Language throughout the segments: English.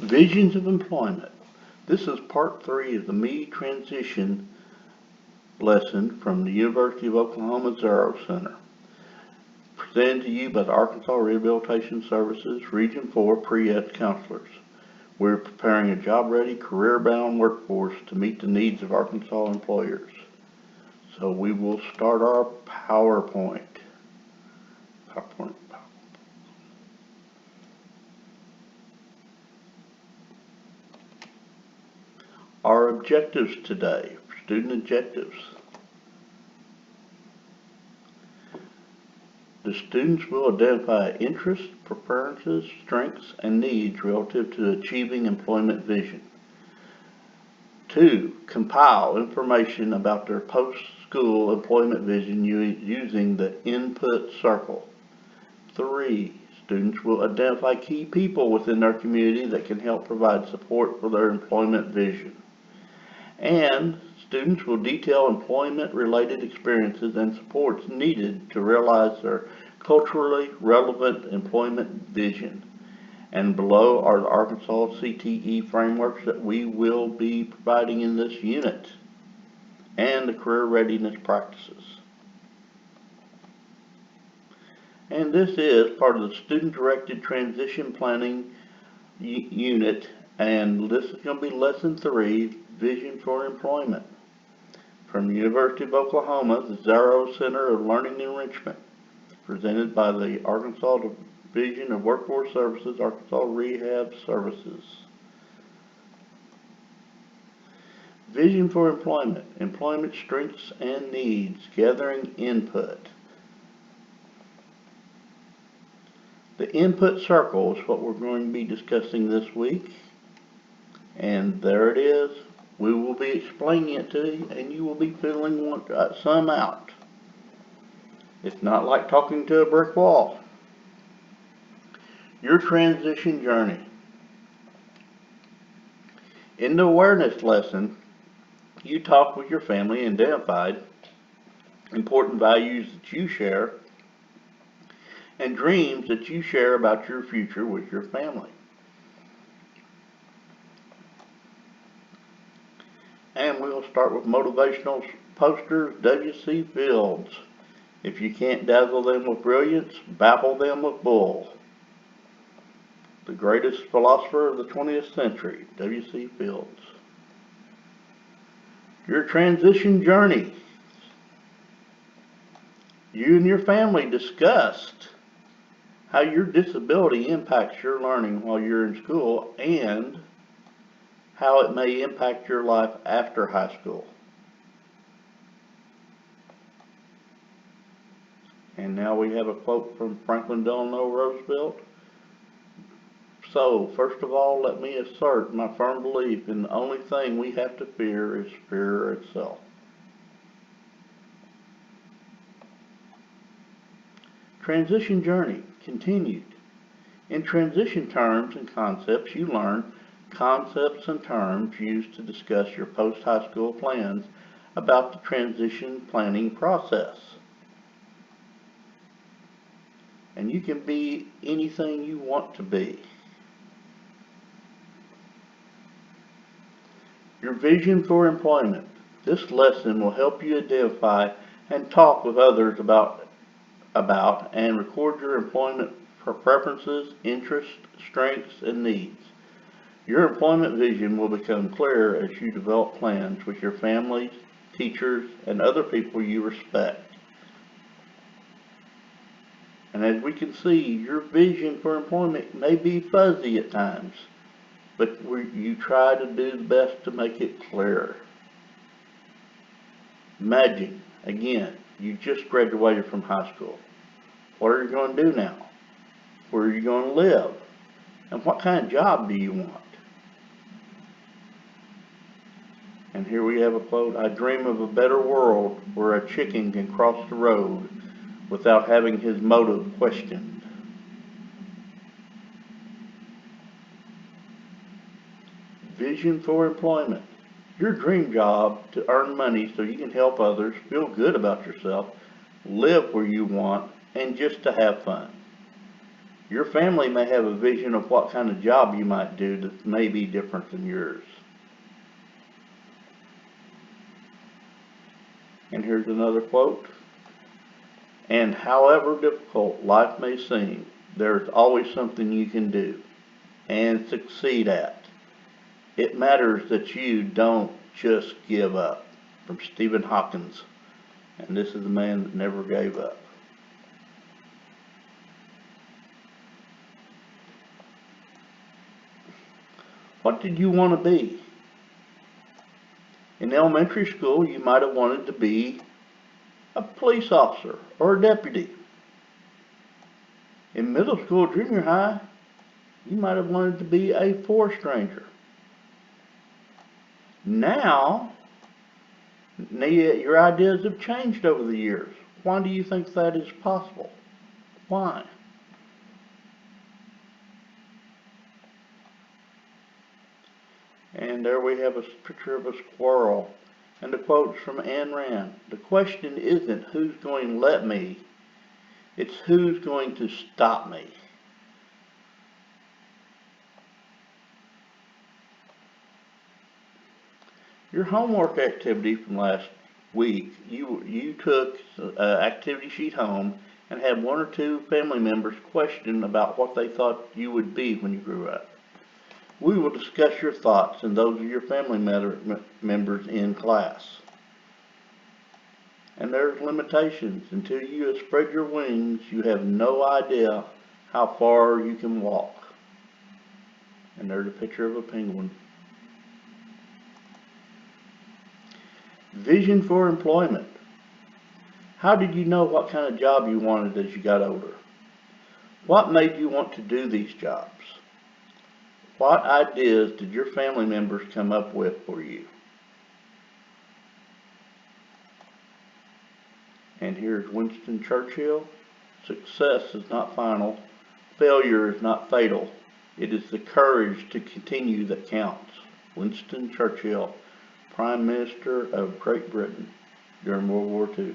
Visions of Employment. This is part 3 of the Me Transition lesson from the University of Oklahoma Zero Center. Presented to you by the Arkansas Rehabilitation Services Region 4 Pre-Ed counselors. We're preparing a job-ready, career-bound workforce to meet the needs of Arkansas employers. So we will start our PowerPoint. Our objectives today, student objectives. The students will identify interests, preferences, strengths, and needs relative to achieving employment vision. 2. Compile information about their post-school employment vision using the input circle. 3. Students will identify key people within their community that can help provide support for their employment vision. And students will detail employment-related experiences and supports needed to realize their culturally relevant employment vision. And below are the Arkansas CTE frameworks that we will be providing in this unit, and the career readiness practices. And this is part of the student-directed transition planning unit, and this is going to be lesson 3, Vision for Employment, from the University of Oklahoma, the Zero Center of Learning Enrichment, presented by the Arkansas Division of Workforce Services, Arkansas Rehab Services. Vision for Employment, employment strengths and needs, gathering input. The input circle is what we're going to be discussing this week, and there it is. We will be explaining it to you, and you will be filling some out. It's not like talking to a brick wall. Your transition journey. In the awareness lesson, you talked with your family and identified important values that you share and dreams that you share about your future with your family. And we'll start with motivational posters, W.C. Fields. If you can't dazzle them with brilliance, baffle them with bull. The greatest philosopher of the 20th century, W.C. Fields. Your transition journey. You and your family discussed how your disability impacts your learning while you're in school and how it may impact your life after high school. And now we have a quote from Franklin Delano Roosevelt. So, first of all, let me assert my firm belief in the only thing we have to fear is fear itself. Transition journey continued. In transition terms and concepts, you learn concepts and terms used to discuss your post-high school plans about the transition planning process. And you can be anything you want to be. Your vision for employment. This lesson will help you identify and talk with others about and record your employment preferences, interests, strengths, and needs. Your employment vision will become clearer as you develop plans with your families, teachers, and other people you respect. And as we can see, your vision for employment may be fuzzy at times, but you try to do the best to make it clearer. Imagine, again, you just graduated from high school. What are you going to do now? Where are you going to live? And what kind of job do you want? And here we have a quote, I dream of a better world where a chicken can cross the road without having his motive questioned. Vision for employment. Your dream job to earn money so you can help others, feel good about yourself, live where you want, and just to have fun. Your family may have a vision of what kind of job you might do that may be different than yours. And here's another quote. And however difficult life may seem, there's always something you can do and succeed at. It matters that you don't just give up. From Stephen Hawkins. And this is the man that never gave up. What did you want to be? In elementary school, you might have wanted to be a police officer or a deputy. In middle school, junior high, you might have wanted to be a forest ranger. Now, your ideas have changed over the years. Why do you think that is possible? Why? And there we have a picture of a squirrel. And the quote's from Ayn Rand. The question isn't who's going to let me, it's who's going to stop me. Your homework activity from last week, you took an activity sheet home and had one or two family members question about what they thought you would be when you grew up. We will discuss your thoughts and those of your family members in class. And there's limitations. Until you have spread your wings, you have no idea how far you can walk. And there's a picture of a penguin. Vision for employment. How did you know what kind of job you wanted as you got older? What made you want to do these jobs? What ideas did your family members come up with for you? And here's Winston Churchill. Success is not final. Failure is not fatal. It is the courage to continue that counts. Winston Churchill, Prime Minister of Great Britain during World War II.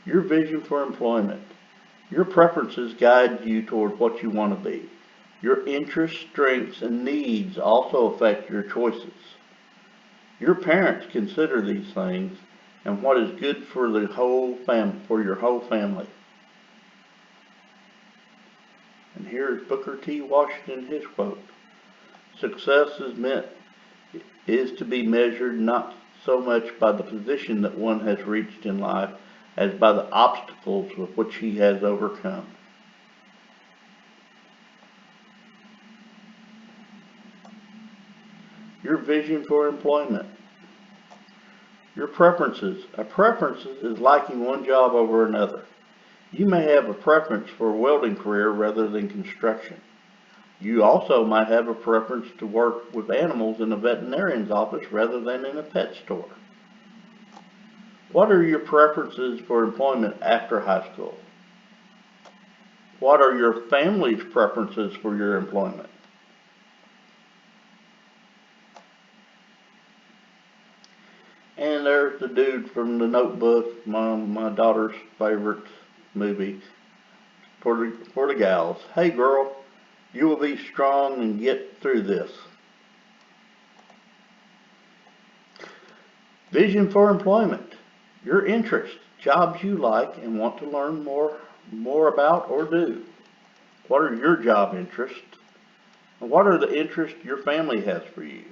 Your vision for employment. Your preferences guide you toward what you want to be. Your interests, strengths, and needs also affect your choices. Your parents consider these things and what is good for the whole for your whole family. And here's Booker T. Washington, his quote. Success is to be measured not so much by the position that one has reached in life as by the obstacles with which he has overcome. Your vision for employment. Your preferences. A preference is liking one job over another. You may have a preference for a welding career rather than construction. You also might have a preference to work with animals in a veterinarian's office rather than in a pet store. What are your preferences for employment after high school? What are your family's preferences for your employment? And there's the dude from The Notebook, my daughter's favorite movie for the gals. Hey girl, you will be strong and get through this. Vision for employment. Your interests, jobs you like and want to learn more about or do. What are your job interests? And what are the interests your family has for you?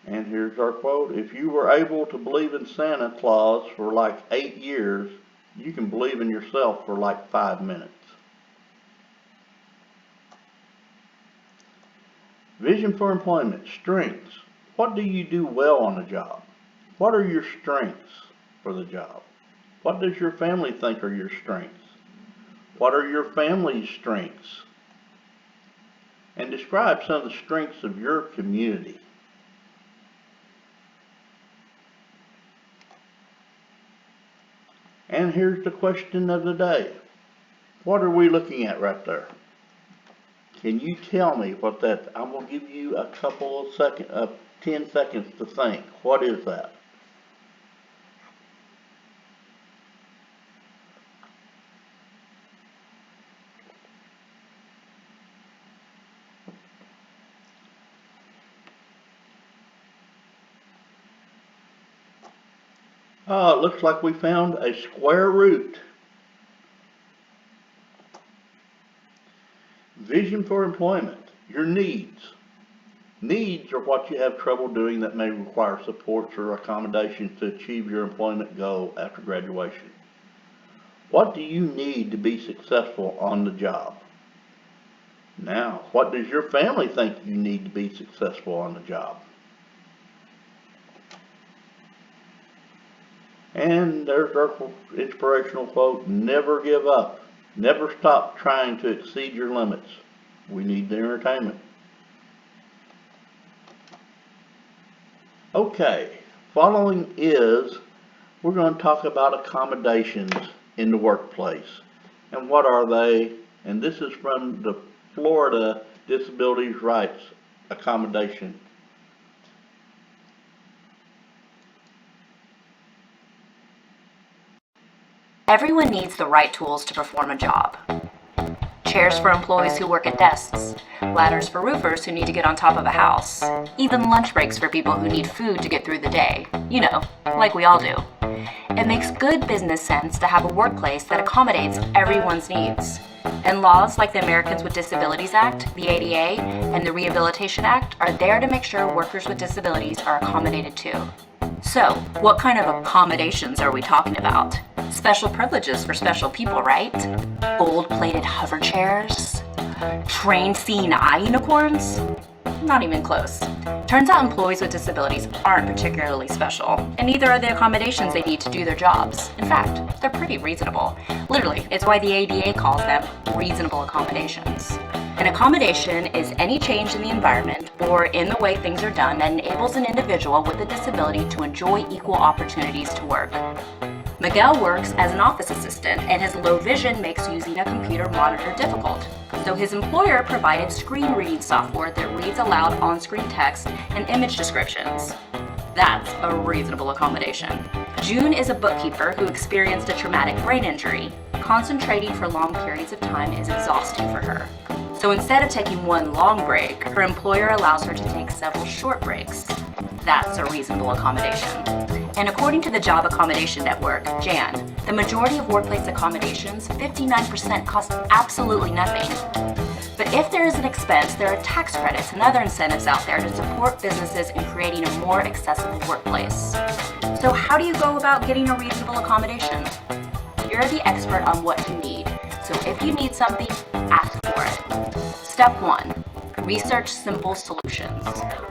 And here's our quote. If you were able to believe in Santa Claus for like 8 years, you can believe in yourself for like 5 minutes. Vision for employment. Strengths. What do you do well on a job? What are your strengths for the job? What does your family think are your strengths? What are your family's strengths? And describe some of the strengths of your community. And here's the question of the day. What are we looking at right there? Can you tell me what that, I'm going to give you a couple of 10 seconds to think. What is that? It looks like we found a square root. Vision for employment. Your needs. Needs are what you have trouble doing that may require supports or accommodations to achieve your employment goal after graduation. What do you need to be successful on the job? Now, what does your family think you need to be successful on the job? And there's our inspirational quote, never give up. Never stop trying to exceed your limits. We need the entertainment. Okay, following is, we're going to talk about accommodations in the workplace. And what are they? And this is from the Florida Disabilities Rights Accommodation. Everyone needs the right tools to perform a job. Chairs for employees who work at desks, ladders for roofers who need to get on top of a house, even lunch breaks for people who need food to get through the day. You know, like we all do. It makes good business sense to have a workplace that accommodates everyone's needs. And laws like the Americans with Disabilities Act, the ADA, and the Rehabilitation Act are there to make sure workers with disabilities are accommodated too. So, what kind of accommodations are we talking about? Special privileges for special people, right? Gold-plated hover chairs? Train seeing eye unicorns? Not even close. Turns out employees with disabilities aren't particularly special, and neither are the accommodations they need to do their jobs. In fact, they're pretty reasonable. Literally, it's why the ADA calls them reasonable accommodations. An accommodation is any change in the environment or in the way things are done that enables an individual with a disability to enjoy equal opportunities to work. Miguel works as an office assistant, and his low vision makes using a computer monitor difficult. So his employer provided screen reading software that reads aloud on-screen text and image descriptions. That's a reasonable accommodation. June is a bookkeeper who experienced a traumatic brain injury. Concentrating for long periods of time is exhausting for her. So instead of taking one long break, her employer allows her to take several short breaks. That's a reasonable accommodation. And according to the Job Accommodation Network, JAN, the majority of workplace accommodations, 59%, cost absolutely nothing. But if there is an expense, there are tax credits and other incentives out there to support businesses in creating a more accessible workplace. So how do you go about getting a reasonable accommodation? You're the expert on what you need. So if you need something, ask for it. Step 1. Research simple solutions.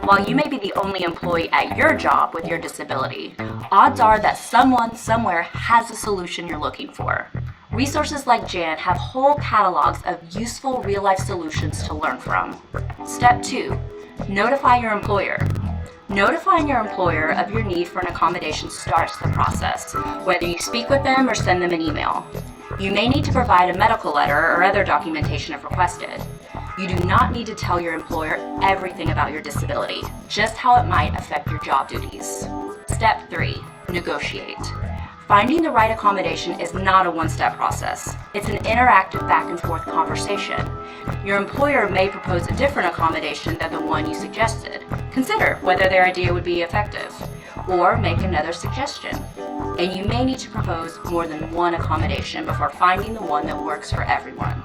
While you may be the only employee at your job with your disability, odds are that someone somewhere has a solution you're looking for. Resources like JAN have whole catalogs of useful real-life solutions to learn from. Step 2. Notify your employer. Notifying your employer of your need for an accommodation starts the process, whether you speak with them or send them an email. You may need to provide a medical letter or other documentation if requested. You do not need to tell your employer everything about your disability, just how it might affect your job duties. Step 3. Negotiate. Finding the right accommodation is not a one-step process. It's an interactive back and forth conversation. Your employer may propose a different accommodation than the one you suggested. Consider whether their idea would be effective, or make another suggestion. And you may need to propose more than one accommodation before finding the one that works for everyone.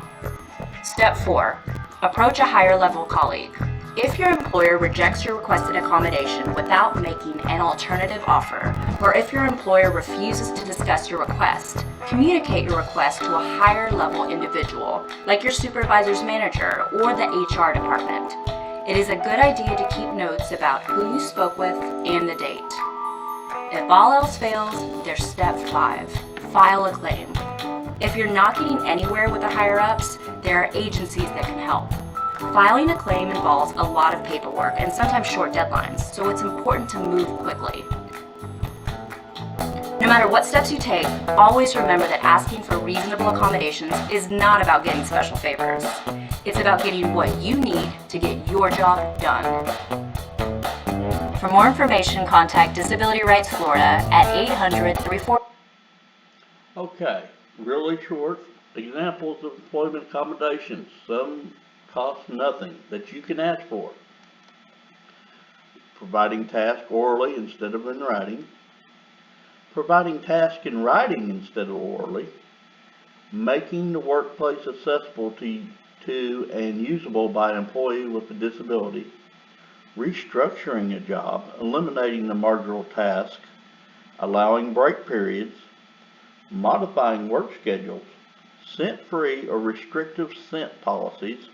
Step 4. Approach a higher level colleague. If your employer rejects your requested accommodation without making an alternative offer, or if your employer refuses to discuss your request, communicate your request to a higher level individual, like your supervisor's manager or the HR department. It is a good idea to keep notes about who you spoke with and the date. If all else fails, there's step 5. File a claim. If you're not getting anywhere with the higher-ups, there are agencies that can help. Filing a claim involves a lot of paperwork and sometimes short deadlines, so it's important to move quickly. No matter what steps you take, always remember that asking for reasonable accommodations is not about getting special favors. It's about getting what you need to get your job done. For more information, contact Disability Rights Florida at 800-34... Okay, really short examples of employment accommodations. Some cost nothing that you can ask for. Providing tasks orally instead of in writing. providing tasks in writing instead of orally, making the workplace accessible to and usable by an employee with a disability, restructuring a job, eliminating the marginal task, allowing break periods, modifying work schedules, scent-free or restrictive scent policies,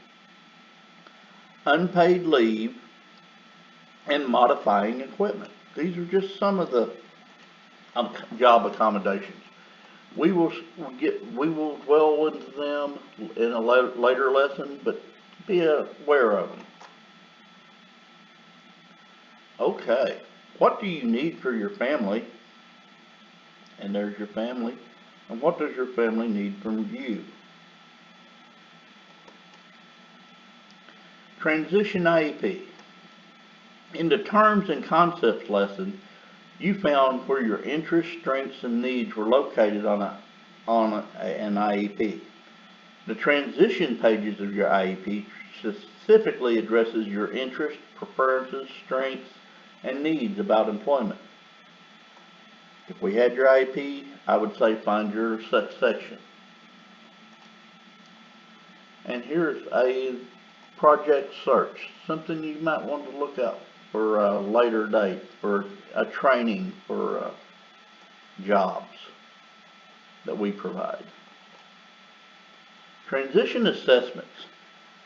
unpaid leave, and modifying equipment. These are just some of the job accommodations. We will dwell into them in a later lesson, but be aware of them. Okay, what do you need for your family? And there's your family. And what does your family need from you? Transition IEP. In the terms and concepts lesson, you found where your interests, strengths, and needs were located on an IEP. The transition pages of your IEP specifically addresses your interests, preferences, strengths, and needs about employment. If we had your IEP, I would say find your section. And here's a project search, something you might want to look up for a later date, for a training for jobs that we provide. Transition assessments.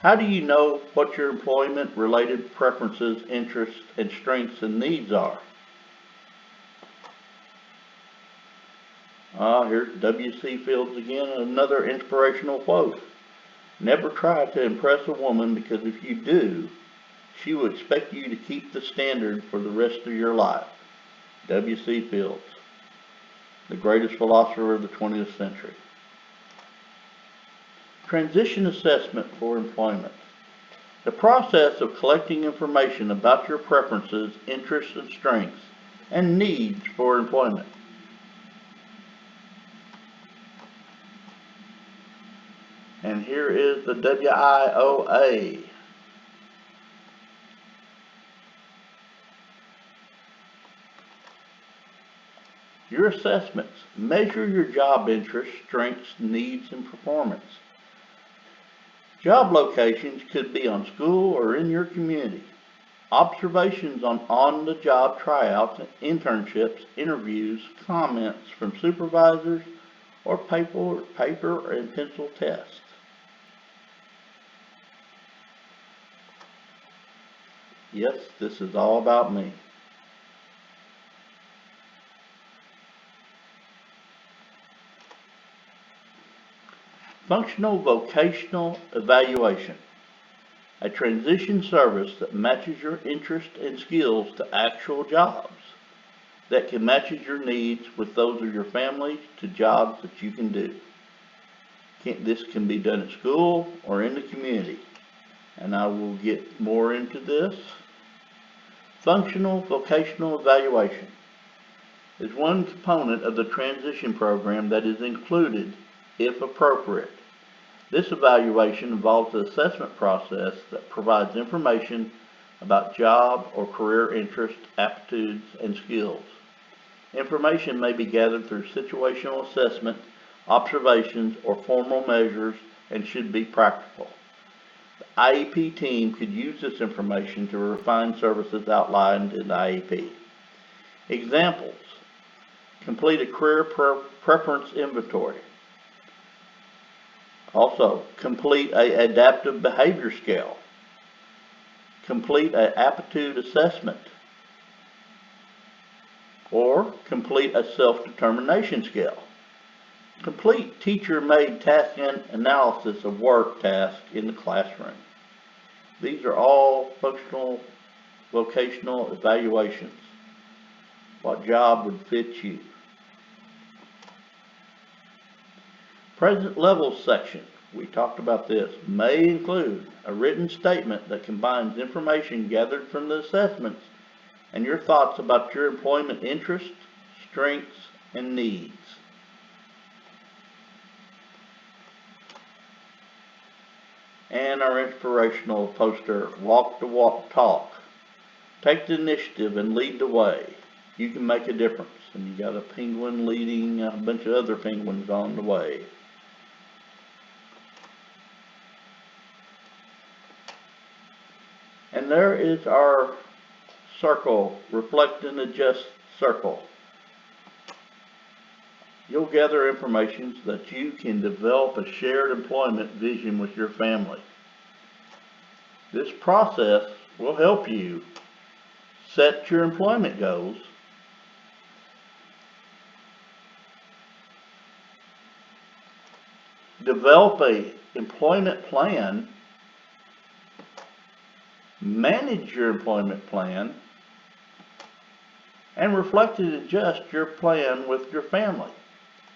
How do you know what your employment-related preferences, interests, and strengths and needs are? Here's W.C. Fields again, another inspirational quote. Never try to impress a woman, because if you do, she will expect you to keep the standard for the rest of your life. W.C. Fields, the greatest philosopher of the 20th century. Transition assessment for employment. The process of collecting information about your preferences, interests, and strengths, and needs for employment. And here is the WIOA. Your assessments. Measure your job interests, strengths, needs, and performance. Job locations could be on school or in your community. Observations on on-the-job tryouts, internships, interviews, comments from supervisors, or paper and pencil tests. Yes, this is all about me. Functional vocational evaluation. A transition service that matches your interest and skills to actual jobs, that can match your needs with those of your family to jobs that you can do. This can be done at school or in the community, and I will get more into this. Functional vocational evaluation is one component of the transition program that is included if appropriate. This evaluation involves an assessment process that provides information about job or career interests, aptitudes, and skills. Information may be gathered through situational assessment, observations, or formal measures, and should be practical. The IEP team could use this information to refine services outlined in the IEP. Examples: complete a career preference inventory. Also, complete an adaptive behavior scale. Complete an aptitude assessment. Or complete a self-determination scale. Complete teacher-made task analysis of work tasks in the classroom. These are all functional vocational evaluations. What job would fit you? Present levels section, we talked about this, may include a written statement that combines information gathered from the assessments and your thoughts about your employment interests, strengths, and needs. And our inspirational poster, walk the walk talk. Take the initiative and lead the way. You can make a difference. And you got a penguin leading a bunch of other penguins on the way. And there is our circle, reflect and adjust circle. You'll gather information so that you can develop a shared employment vision with your family. This process will help you set your employment goals, develop an employment plan, manage your employment plan, and reflect and adjust your plan with your family.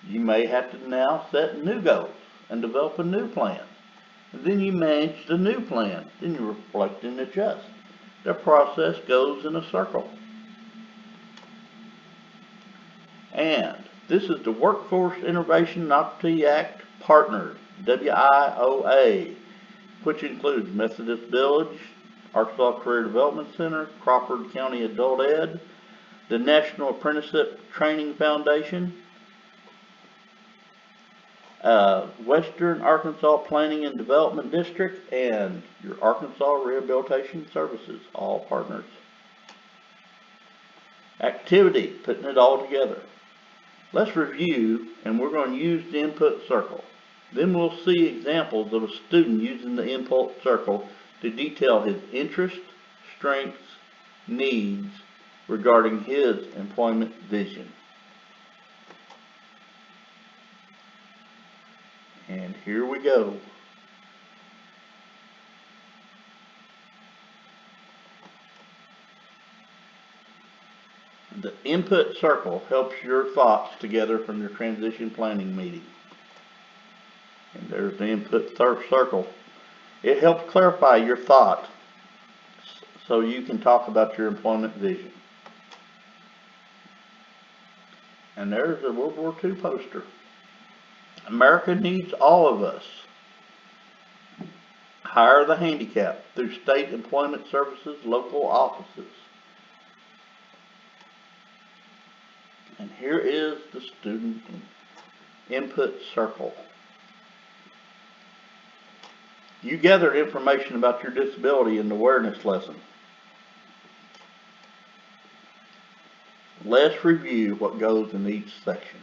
You may have to now set new goals and develop a new plan. And then you manage the new plan. Then you reflect and adjust. The process goes in a circle. And this is the Workforce Innovation and Opportunity Act Partners, WIOA, which includes Methodist Village, Arkansas Career Development Center, Crawford County Adult Ed, the National Apprenticeship Training Foundation, Western Arkansas Planning and Development District, and your Arkansas Rehabilitation Services, all partners. Activity, putting it all together. Let's review, and we're going to use the input circle. Then we'll see examples of a student using the input circle to detail his interests, strengths, needs regarding his employment vision. And here we go. The input circle helps your thoughts together from your transition planning meeting. And there's the input circle. It helps clarify your thought so you can talk about your employment vision. And there's the World War II poster. America needs all of us. Hire the handicapped through state employment services, local offices. And here is the student input circle. You gathered information about your disability in the awareness lesson. Let's review what goes in each section.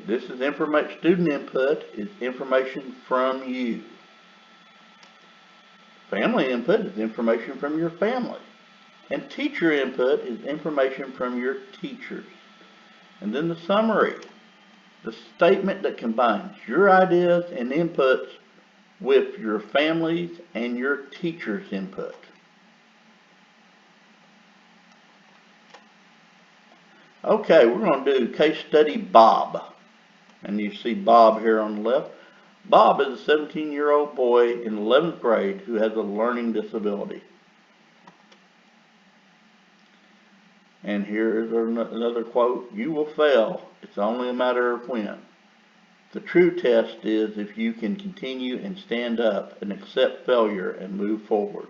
This is information. Student input is information from you. Family input is information from your family. And teacher input is information from your teachers. And then the summary, the statement that combines your ideas and inputs with your family's and your teacher's input. Okay, we're going to do case study Bob. And you see Bob here on the left. Bob is a 17-year-old boy in 11th grade who has a learning disability. And here is another quote. You will fail. It's only a matter of when. The true test is if you can continue and stand up and accept failure and move forward.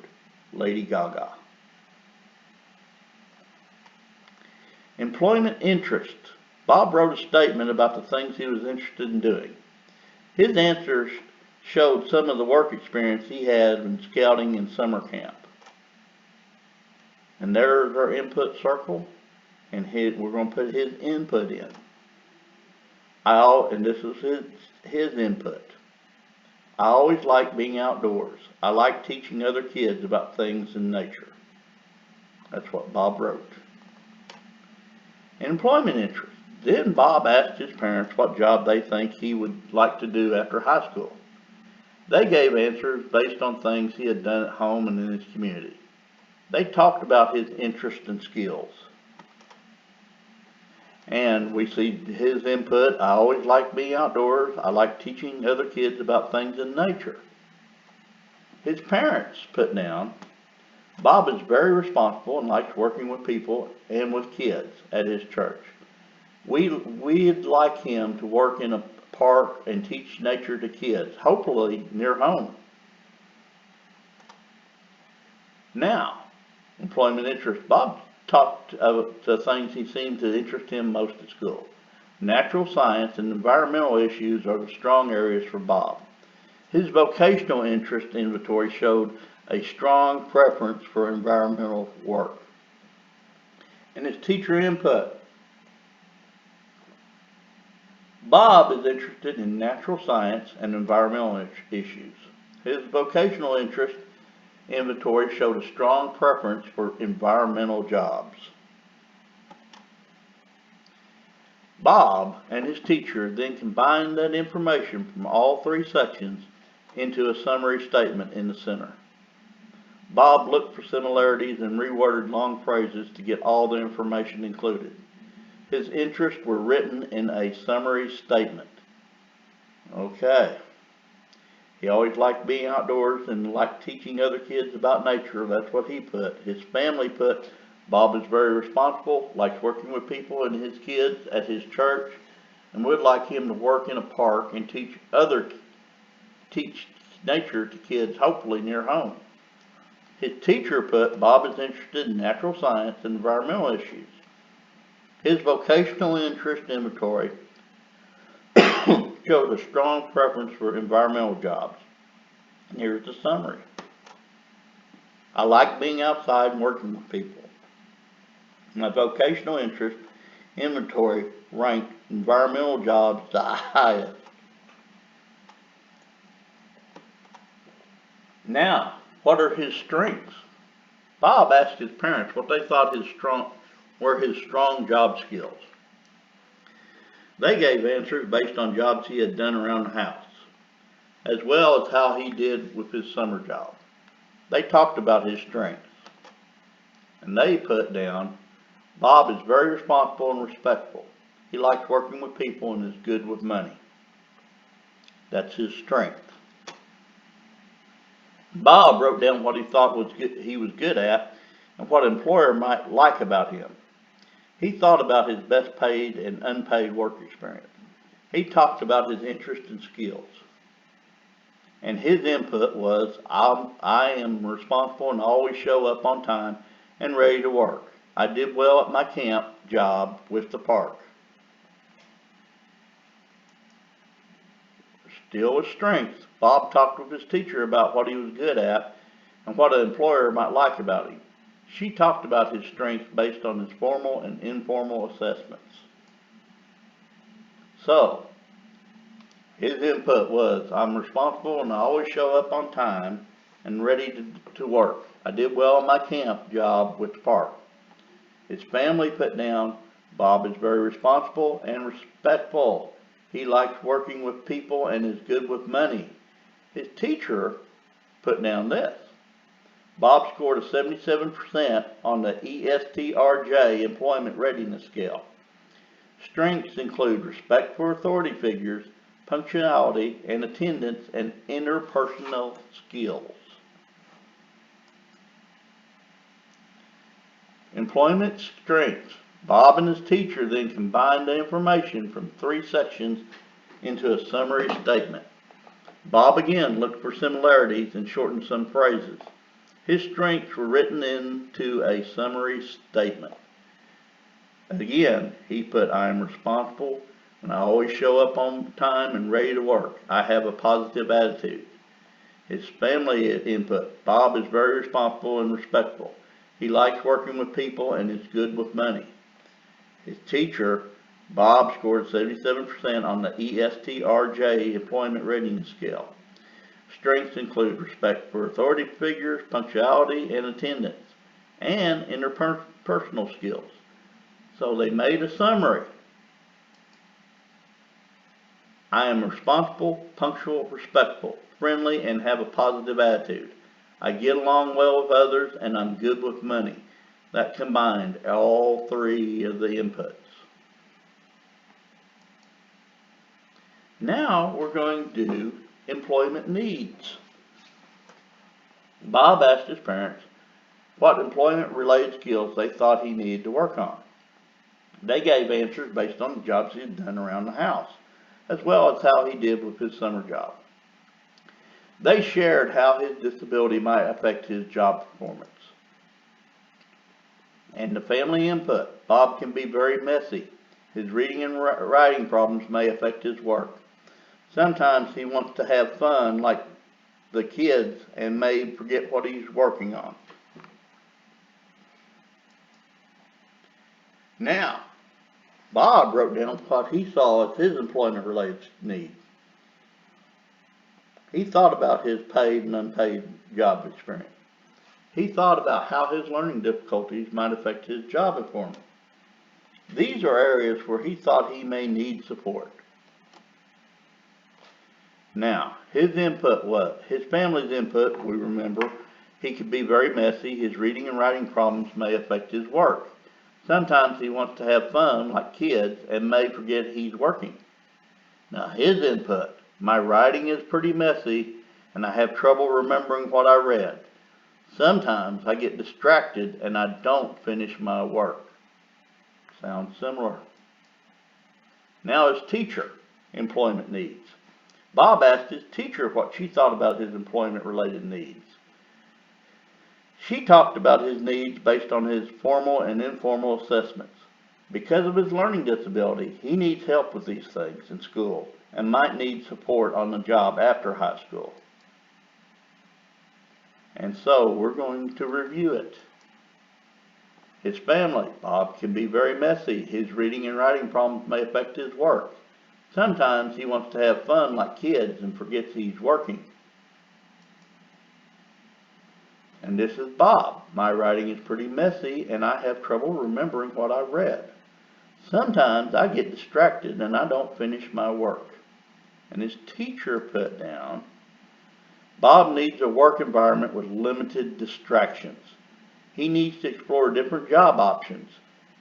Lady Gaga. Employment interest. Bob wrote a statement about the things he was interested in doing. His answers showed some of the work experience he had in scouting and summer camp. And there's our input circle, and we're going to put his input in. And this is his input. I always like being outdoors. I like teaching other kids about things in nature. That's what Bob wrote. Employment interest. Then Bob asked his parents what job they think he would like to do after high school. They gave answers based on things he had done at home and in his community. They talked about his interests and skills. And we see his input. I always like being outdoors. I like teaching other kids about things in nature. His parents put down, Bob is very responsible and likes working with people and with kids at his church. We'd like him to work in a park and teach nature to kids, hopefully near home. Now, employment interest. Bob talked of the things he seemed to interest him most at school. Natural science and environmental issues are the strong areas for Bob. His vocational interest inventory showed a strong preference for environmental work. And his teacher input. Bob is interested in natural science and environmental issues. His vocational interest inventory showed a strong preference for environmental jobs. Bob and his teacher then combined that information from all three sections into a summary statement in the center. Bob looked for similarities and reworded long phrases to get all the information included. His interests were written in a summary statement. Okay. He always liked being outdoors and liked teaching other kids about nature. That's what he put. His family put, Bob is very responsible, likes working with people and his kids at his church, and would like him to work in a park and teach nature to kids, hopefully near home. His teacher put, Bob is interested in natural science and environmental issues. His vocational interest inventory shows a strong preference for environmental jobs. And here's the summary. I like being outside and working with people. My vocational interest inventory ranked environmental jobs the highest. Now, what are his strengths? Bob asked his parents what they thought were his strong job skills. They gave answers based on jobs he had done around the house, as well as how he did with his summer job. They talked about his strengths, and they put down, Bob is very responsible and respectful. He likes working with people and is good with money. That's his strength. Bob wrote down what he thought he was good at and what an employer might like about him. He thought about his best paid and unpaid work experience. He talked about his interests and skills. And his input was, I am responsible and always show up on time and ready to work. I did well at my camp job with the park. Still with strengths, Bob talked with his teacher about what he was good at and what an employer might like about him. She talked about his strengths based on his formal and informal assessments. So, his input was, I'm responsible and I always show up on time and ready to work. I did well in my camp job with the park. His family put down, Bob is very responsible and respectful. He likes working with people and is good with money. His teacher put down this. Bob scored a 77% on the ESTRJ Employment Readiness Scale. Strengths include respect for authority figures, punctuality and attendance, and interpersonal skills. Employment strengths. Bob and his teacher then combined the information from three sections into a summary statement. Bob again looked for similarities and shortened some phrases. His strengths were written into a summary statement. Again, he put, I am responsible and I always show up on time and ready to work. I have a positive attitude. His family input, Bob is very responsible and respectful. He likes working with people and is good with money. His teacher, Bob, scored 77% on the ESTRJ Employment Readiness Scale. Strengths include respect for authority figures, punctuality, and attendance, and interpersonal skills. So they made a summary. I am responsible, punctual, respectful, friendly, and have a positive attitude. I get along well with others, and I'm good with money. That combined all three of the inputs. Now we're going to do employment needs. Bob asked his parents what employment-related skills they thought he needed to work on. They gave answers based on the jobs he had done around the house, as well as how he did with his summer job. They shared how his disability might affect his job performance. And the family input. Bob can be very messy. His reading and writing problems may affect his work. Sometimes he wants to have fun like the kids and may forget what he's working on. Now, Bob wrote down what he saw as his employment-related needs. He thought about his paid and unpaid job experience. He thought about how his learning difficulties might affect his job performance. These are areas where he thought he may need support. Now, his input was, his family's input, we remember, he could be very messy. His reading and writing problems may affect his work. Sometimes he wants to have fun like kids and may forget he's working. Now, his input, my writing is pretty messy and I have trouble remembering what I read. Sometimes I get distracted and I don't finish my work. Sounds similar. Now his teacher, employment needs. Bob asked his teacher what she thought about his employment-related needs. She talked about his needs based on his formal and informal assessments. Because of his learning disability, he needs help with these things in school and might need support on the job after high school. And so we're going to review it. His family. Bob can be very messy. His reading and writing problems may affect his work. Sometimes he wants to have fun like kids and forgets he's working. And this is Bob. My writing is pretty messy and I have trouble remembering what I read. Sometimes I get distracted and I don't finish my work. And his teacher put down, Bob needs a work environment with limited distractions. He needs to explore different job options.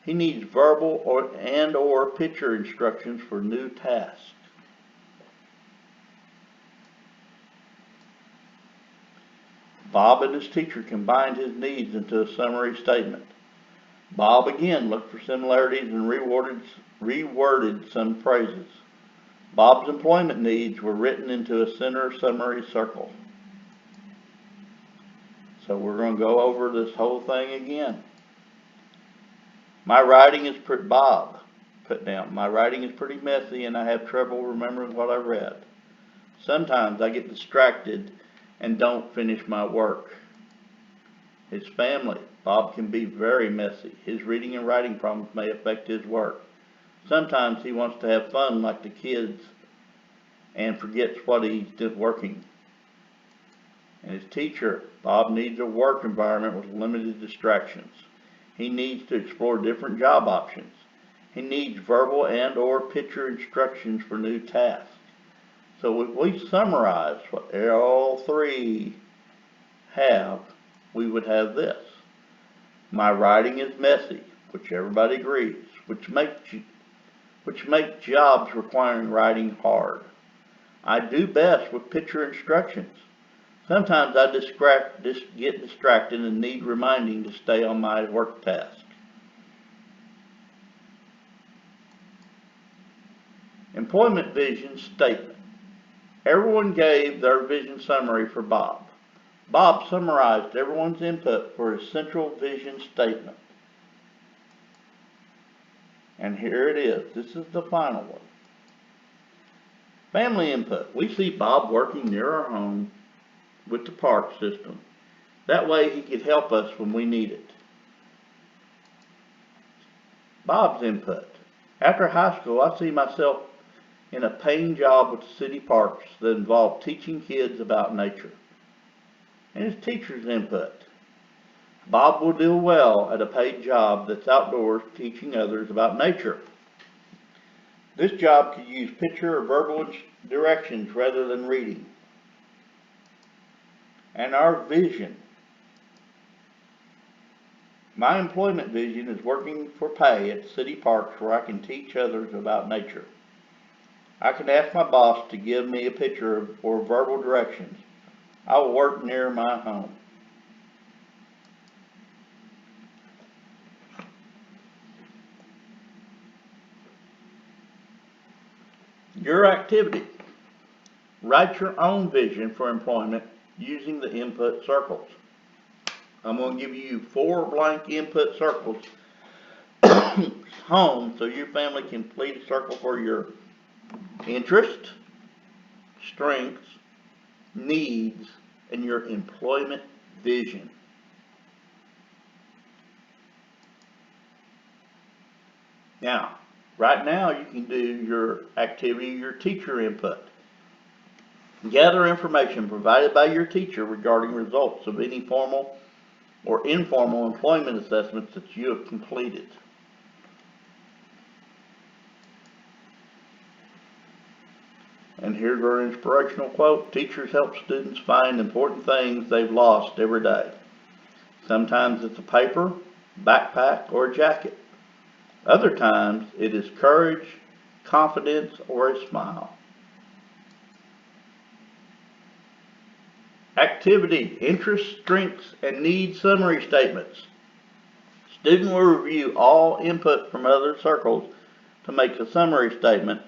He needs verbal or picture instructions for new tasks. Bob and his teacher combined his needs into a summary statement. Bob again looked for similarities and reworded some phrases. Bob's employment needs were written into a center summary circle. So we're going to go over this whole thing again. My writing is Bob put down. My writing is pretty messy and I have trouble remembering what I read. Sometimes I get distracted and don't finish my work. His family. Bob can be very messy. His reading and writing problems may affect his work. Sometimes he wants to have fun like the kids and forgets what he's working. And his teacher. Bob needs a work environment with limited distractions. He needs to explore different job options. He needs verbal or picture instructions for new tasks. So if we summarize what all three have, we would have this. My writing is messy, which everybody agrees, which makes jobs requiring writing hard. I do best with picture instructions. Sometimes I get distracted and need reminding to stay on my work task. Employment vision statement. Everyone gave their vision summary for Bob. Bob summarized everyone's input for his central vision statement. And here it is. This is the final one. Family input. We see Bob working near our home with the park system. That way he could help us when we need it. Bob's input. After high school, I see myself in a paying job with the city parks that involve teaching kids about nature. And his teacher's input. Bob will do well at a paid job that's outdoors teaching others about nature. This job could use picture or verbal directions rather than reading. And our vision. My employment vision is working for pay at city parks where I can teach others about nature. I can ask my boss to give me a picture or verbal directions. I will work near my home. Your activity. Write your own vision for employment using the input circles. I'm going to give you 4 blank input circles home so your family can complete a circle for your interest, strengths, needs, and your employment vision. Now, right now you can do your activity, your teacher input. Gather information provided by your teacher regarding results of any formal or informal employment assessments that you have completed. And here's our inspirational quote. Teachers help students find important things they've lost every day. Sometimes it's a paper, backpack, or a jacket. Other times it is courage, confidence, or a smile. Activity, interest, strengths, and needs summary statements. Student will review all input from other circles to make a summary statement.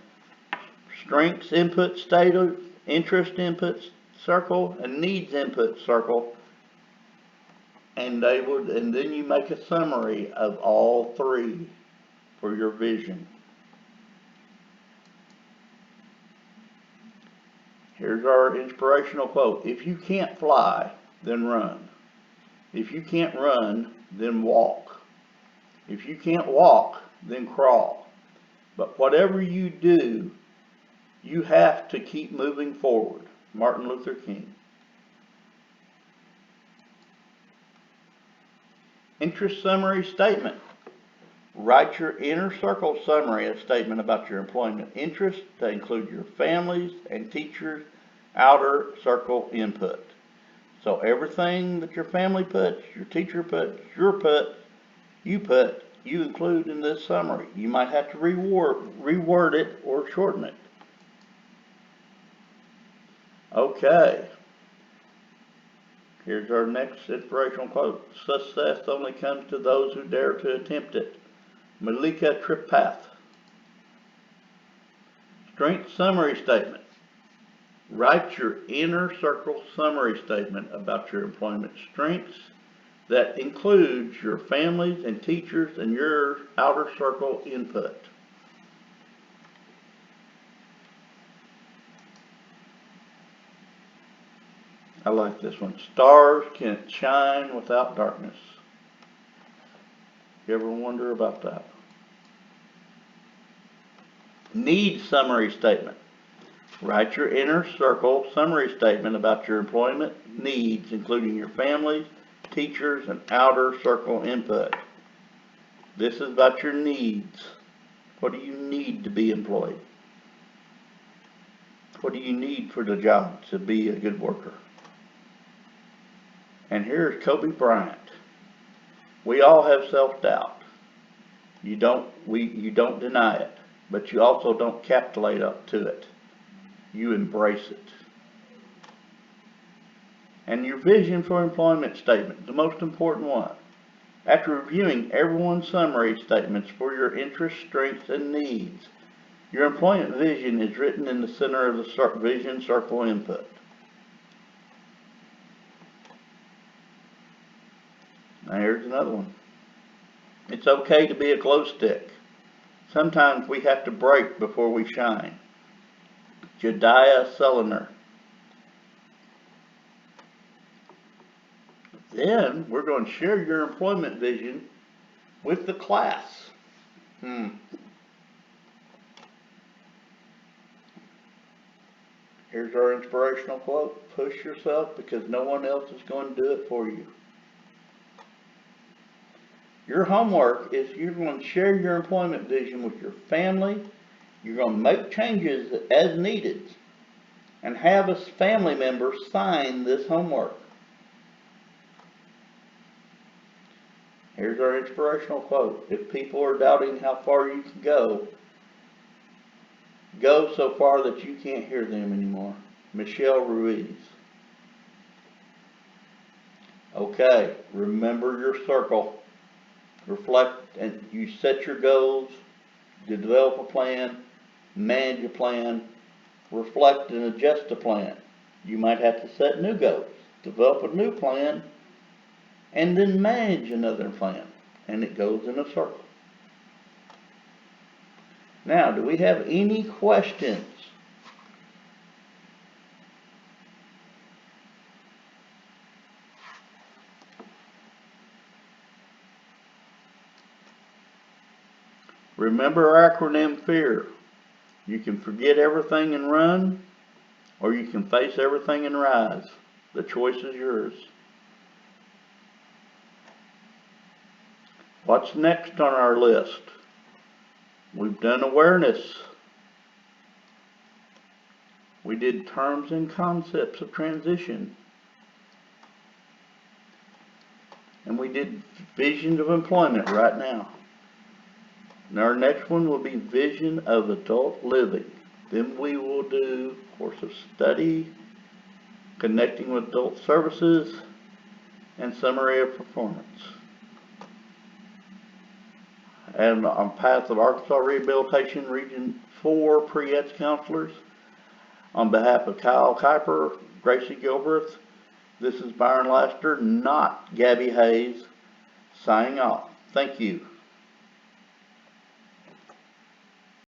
Strengths input statement, interest input circle, and needs input circle. And then you make a summary of all 3 for your vision. Here's our inspirational quote. If you can't fly, then run. If you can't run, then walk. If you can't walk, then crawl. But whatever you do, you have to keep moving forward. Martin Luther King. Interest summary statement. Write your inner circle summary, a statement about your employment interests that include your families and teachers' outer circle input. So everything that your family puts, your teacher puts, you include in this summary. You might have to reword it or shorten it. Okay. Here's our next inspirational quote. Success only comes to those who dare to attempt it. Malika Tripath. Strength summary statement. Write your inner circle summary statement about your employment strengths that includes your families and teachers and your outer circle input. I like this one. Stars can't shine without darkness. You ever wonder about that? Needs summary statement. Write your inner circle summary statement about your employment needs, including your families, teachers, and outer circle input. This is about your needs. What do you need to be employed? What do you need for the job to be a good worker? And here's Kobe Bryant. We all have self-doubt. You don't deny it, but you also don't capitulate up to it. You embrace it. And your vision for employment statement, the most important one. After reviewing everyone's summary statements for your interests, strengths, and needs, your employment vision is written in the center of the vision circle input. Now here's another one. It's okay to be a glow stick. Sometimes we have to break before we shine. Jediah Sullinger. Then we're going to share your employment vision with the class. Here's our inspirational quote. Push yourself because no one else is going to do it for you. Your homework is you're going to share your employment vision with your family. You're going to make changes as needed and have a family member sign this homework. Here's our inspirational quote. If people are doubting how far you can go, go so far that you can't hear them anymore. Michelle Ruiz. Okay, remember your circle. Reflect and you set your goals, you develop a plan, manage a plan, reflect and adjust a plan. You might have to set new goals, develop a new plan, and then manage another plan, and it goes in a circle. Now, do we have any questions? Remember our acronym FEAR. You can forget everything and run, or you can face everything and rise. The choice is yours. What's next on our list? We've done awareness. We did terms and concepts of transition. And we did visions of employment right now. And our next one will be vision of adult living. Then we will do course of study, connecting with adult services, and summary of performance. And on behalf of Arkansas Rehabilitation Region 4 Pre-EDS counselors, on behalf of Kyle Kuiper, Gracie Gilbreth, this is Byron Laster, not Gabby Hayes, signing off. Thank you.